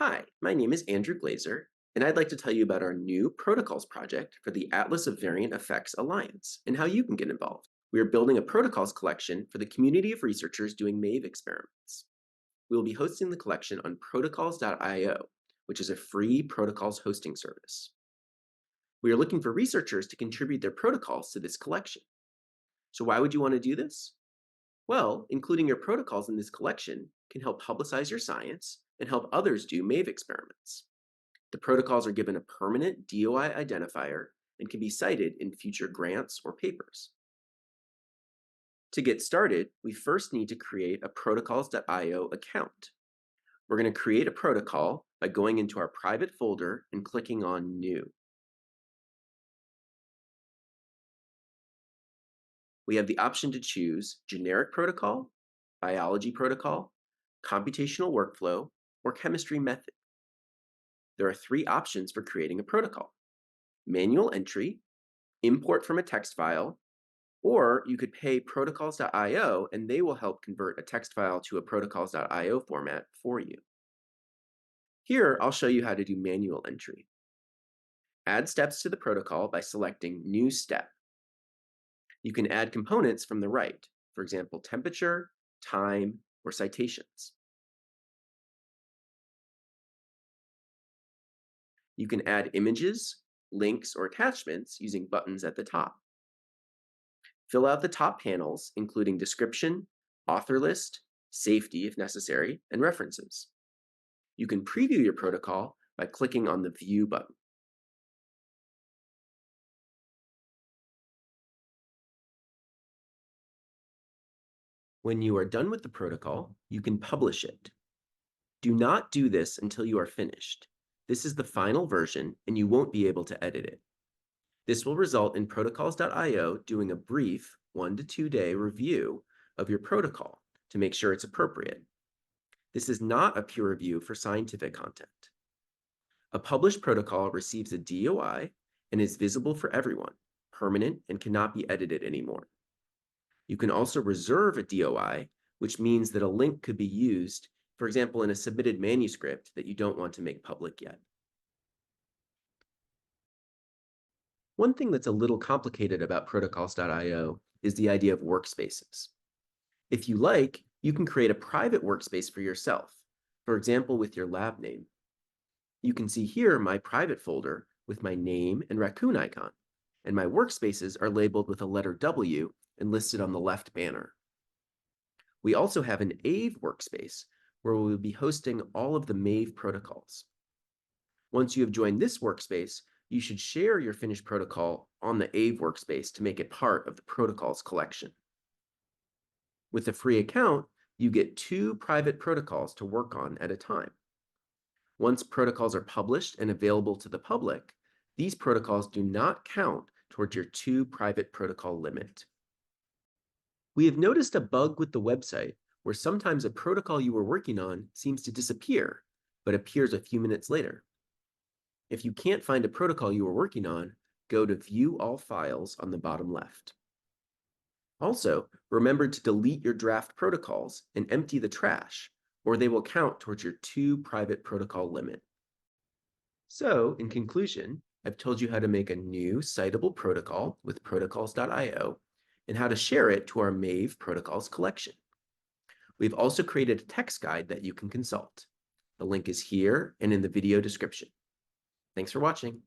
Hi, my name is Andrew Glazer, and I'd like to tell you about our new protocols project for the Atlas of Variant Effects Alliance and how you can get involved. We are building a protocols collection for the community of researchers doing MAVE experiments. We will be hosting the collection on protocols.io, which is a free protocols hosting service. We are looking for researchers to contribute their protocols to this collection. So why would you want to do this? Well, including your protocols in this collection can help publicize your science and help others do MAVE experiments. The protocols are given a permanent DOI identifier and can be cited in future grants or papers. To get started, we first need to create a protocols.io account. We're going to create a protocol by going into our private folder and clicking on New. We have the option to choose generic protocol, biology protocol, computational workflow, or chemistry method. There are three options for creating a protocol: manual entry, import from a text file, or you could pay protocols.io and they will help convert a text file to a protocols.io format for you. Here, I'll show you how to do manual entry. Add steps to the protocol by selecting New Step. You can add components from the right, for example, temperature, time, or citations. You can add images, links, or attachments using buttons at the top. Fill out the top panels, including description, author list, safety if necessary, and references. You can preview your protocol by clicking on the View button. When you are done with the protocol, you can publish it. Do not do this until you are finished. This is the final version, and you won't be able to edit it. This will result in protocols.io doing a brief 1 to 2 day review of your protocol to make sure it's appropriate. This is not a peer review for scientific content. A published protocol receives a DOI and is visible for everyone, permanent, and cannot be edited anymore. You can also reserve a DOI, which means that a link could be used, for example, in a submitted manuscript that you don't want to make public yet. One thing that's a little complicated about protocols.io is the idea of workspaces. If you like, you can create a private workspace for yourself, for example, with your lab name. You can see here my private folder with my name and raccoon icon, and my workspaces are labeled with a letter W and listed on the left banner. We also have an AVE workspace where we will be hosting all of the MAVE protocols. Once you have joined this workspace, you should share your finished protocol on the AVE workspace to make it part of the protocols collection. With a free account, you get 2 private protocols to work on at a time. Once protocols are published and available to the public, these protocols do not count towards your 2 private protocol limit. We have noticed a bug with the website where sometimes a protocol you were working on seems to disappear, but appears a few minutes later. If you can't find a protocol you were working on, go to View All Files on the bottom left. Also, remember to delete your draft protocols and empty the trash, or they will count towards your 2 private protocol limit. So, in conclusion, I've told you how to make a new citable protocol with protocols.io and how to share it to our MAVE protocols collection. We've also created a text guide that you can consult. The link is here and in the video description. Thanks for watching.